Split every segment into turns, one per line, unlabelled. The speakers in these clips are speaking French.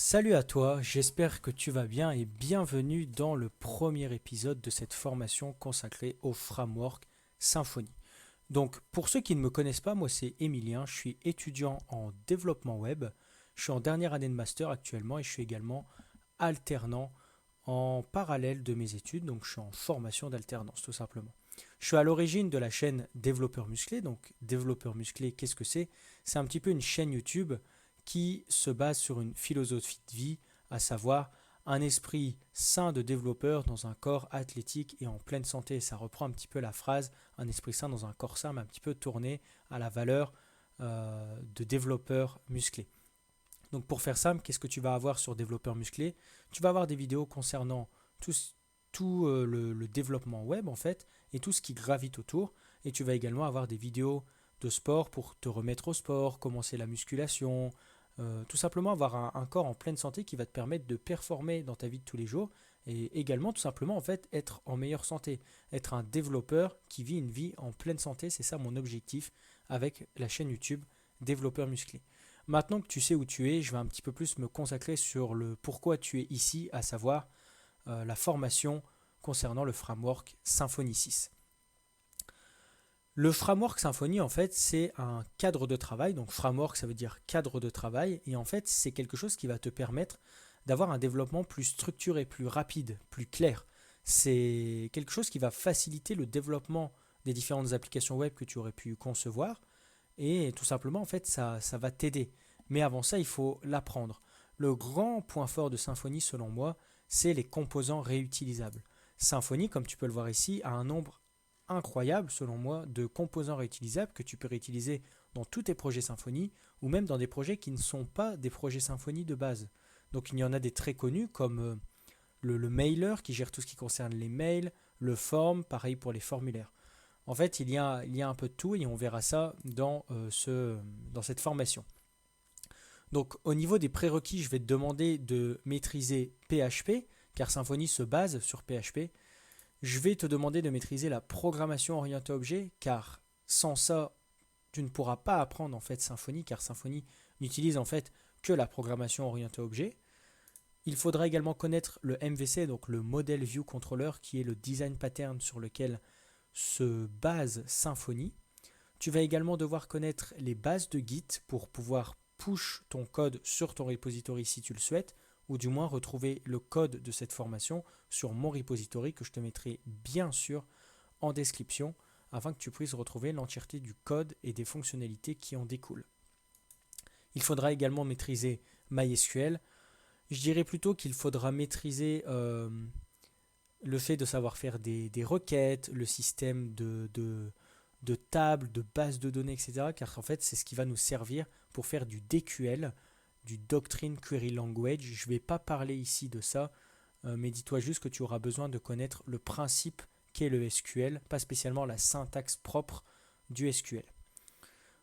Salut à toi, j'espère que tu vas bien et bienvenue dans le premier épisode de cette formation consacrée au framework Symfony. Donc pour ceux qui ne me connaissent pas, moi c'est Emilien, je suis étudiant en développement web, je suis en dernière année de master actuellement et je suis également alternant en parallèle de mes études, donc je suis en formation d'alternance tout simplement. Je suis à l'origine de la chaîne Développeur Musclé, donc Développeur Musclé, qu'est-ce que c'est? C'est un petit peu une chaîne YouTube qui se base sur une philosophie de vie, à savoir un esprit sain de développeur dans un corps athlétique et en pleine santé. Ça reprend un petit peu la phrase un esprit sain dans un corps sain, mais un petit peu tourné à la valeur de développeur musclé. Donc pour faire simple, qu'est-ce que tu vas avoir sur développeur musclé? Tu vas avoir des vidéos concernant tout le développement web en fait et tout ce qui gravite autour. Et tu vas également avoir des vidéos de sport pour te remettre au sport, commencer la musculation, tout simplement avoir un corps en pleine santé qui va te permettre de performer dans ta vie de tous les jours et également tout simplement en fait être en meilleure santé, être un développeur qui vit une vie en pleine santé, c'est ça mon objectif avec la chaîne YouTube Développeur Musclé. Maintenant que tu sais où tu es, je vais un petit peu plus me consacrer sur le pourquoi tu es ici, à savoir la formation concernant le framework Symfony 6. Le framework Symfony, en fait, c'est un cadre de travail. Donc, framework, ça veut dire cadre de travail. Et en fait, c'est quelque chose qui va te permettre d'avoir un développement plus structuré, plus rapide, plus clair. C'est quelque chose qui va faciliter le développement des différentes applications web que tu aurais pu concevoir. Et tout simplement, en fait, ça va t'aider. Mais avant ça, il faut l'apprendre. Le grand point fort de Symfony, selon moi, c'est les composants réutilisables. Symfony, comme tu peux le voir ici, a un nombre incroyable, selon moi, de composants réutilisables que tu peux réutiliser dans tous tes projets Symfony ou même dans des projets qui ne sont pas des projets Symfony de base. Donc il y en a des très connus comme le mailer qui gère tout ce qui concerne les mails, le form, pareil pour les formulaires. En fait, il y a un peu de tout et on verra ça dans cette formation. Donc au niveau des prérequis, je vais te demander de maîtriser PHP, car Symfony se base sur PHP. Je vais te demander de maîtriser la programmation orientée objet, car sans ça, tu ne pourras pas apprendre en fait Symfony, car Symfony n'utilise en fait que la programmation orientée objet. Il faudra également connaître le MVC, donc le Model View Controller, qui est le design pattern sur lequel se base Symfony. Tu vas également devoir connaître les bases de Git pour pouvoir push ton code sur ton repository si tu le souhaites, ou du moins retrouver le code de cette formation sur mon repository que je te mettrai bien sûr en description afin que tu puisses retrouver l'entièreté du code et des fonctionnalités qui en découlent. Il faudra également maîtriser MySQL. Je dirais plutôt qu'il faudra maîtriser le fait de savoir faire des requêtes, le système de tables, de bases de données, etc. Car en fait, c'est ce qui va nous servir pour faire du DQL, du Doctrine Query Language. Je ne vais pas parler ici de ça, mais dis-toi juste que tu auras besoin de connaître le principe qu'est le SQL, pas spécialement la syntaxe propre du SQL.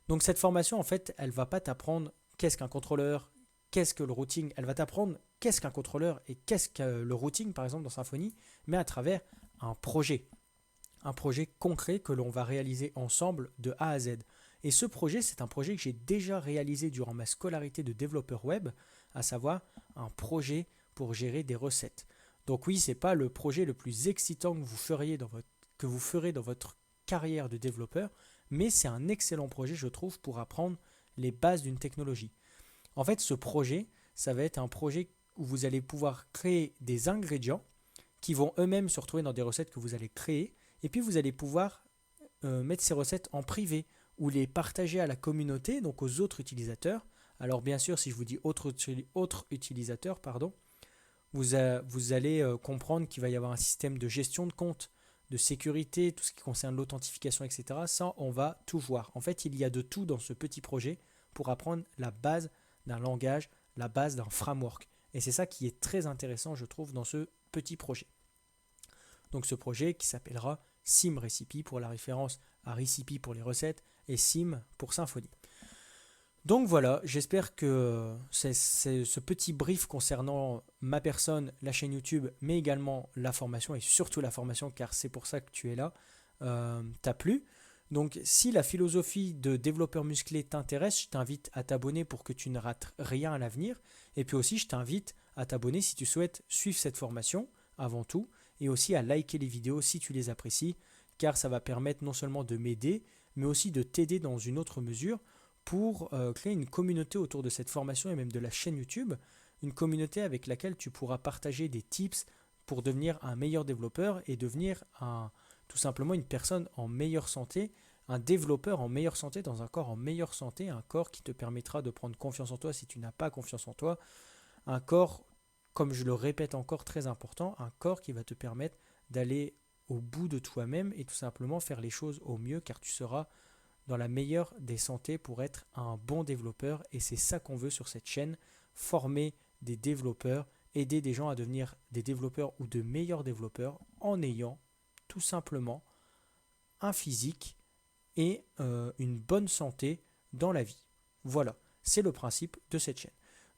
Donc cette formation, en fait, elle ne va pas t'apprendre qu'est-ce qu'un contrôleur, qu'est-ce que le routing, elle va t'apprendre qu'est-ce qu'un contrôleur et qu'est-ce que le routing, par exemple, dans Symfony, mais à travers un projet. Un projet concret que l'on va réaliser ensemble de A à Z. Et ce projet, c'est un projet que j'ai déjà réalisé durant ma scolarité de développeur web, à savoir un projet pour gérer des recettes. Donc oui, ce n'est pas le projet le plus excitant que vous ferez dans votre carrière de développeur, mais c'est un excellent projet, je trouve, pour apprendre les bases d'une technologie. En fait, ce projet, ça va être un projet où vous allez pouvoir créer des ingrédients qui vont eux-mêmes se retrouver dans des recettes que vous allez créer, et puis vous allez pouvoir mettre ces recettes en privé ou les partager à la communauté, donc aux autres utilisateurs. Alors bien sûr, si je vous dis autres utilisateurs, pardon, vous allez comprendre qu'il va y avoir un système de gestion de compte, de sécurité, tout ce qui concerne l'authentification, etc. Ça, on va tout voir. En fait, il y a de tout dans ce petit projet pour apprendre la base d'un langage, la base d'un framework. Et c'est ça qui est très intéressant, je trouve, dans ce petit projet. Donc ce projet qui s'appellera SimRecipe pour la référence à Recipe pour les recettes et Sim pour Symfony. Donc voilà, j'espère que ce petit brief concernant ma personne, la chaîne YouTube, mais également la formation et surtout la formation car c'est pour ça que tu es là, t'a plu. Donc si la philosophie de développeur musclé t'intéresse, je t'invite à t'abonner pour que tu ne rates rien à l'avenir. Et puis aussi, je t'invite à t'abonner si tu souhaites suivre cette formation avant tout, et aussi à liker les vidéos si tu les apprécies, car ça va permettre non seulement de m'aider, mais aussi de t'aider dans une autre mesure pour créer une communauté autour de cette formation et même de la chaîne YouTube, une communauté avec laquelle tu pourras partager des tips pour devenir un meilleur développeur et devenir tout simplement une personne en meilleure santé, un développeur en meilleure santé dans un corps en meilleure santé, un corps qui te permettra de prendre confiance en toi si tu n'as pas confiance en toi, un corps, comme je le répète encore, très important, un corps qui va te permettre d'aller au bout de toi-même et tout simplement faire les choses au mieux car tu seras dans la meilleure des santé pour être un bon développeur et c'est ça qu'on veut sur cette chaîne, former des développeurs, aider des gens à devenir des développeurs ou de meilleurs développeurs en ayant tout simplement un physique et une bonne santé dans la vie. Voilà, c'est le principe de cette chaîne.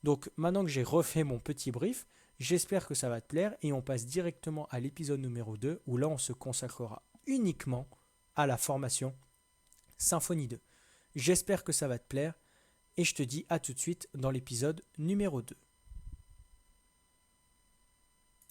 Donc maintenant que j'ai refait mon petit brief, j'espère que ça va te plaire et on passe directement à l'épisode numéro 2 où là on se consacrera uniquement à la formation Symfony 2. J'espère que ça va te plaire et je te dis à tout de suite dans l'épisode numéro 2.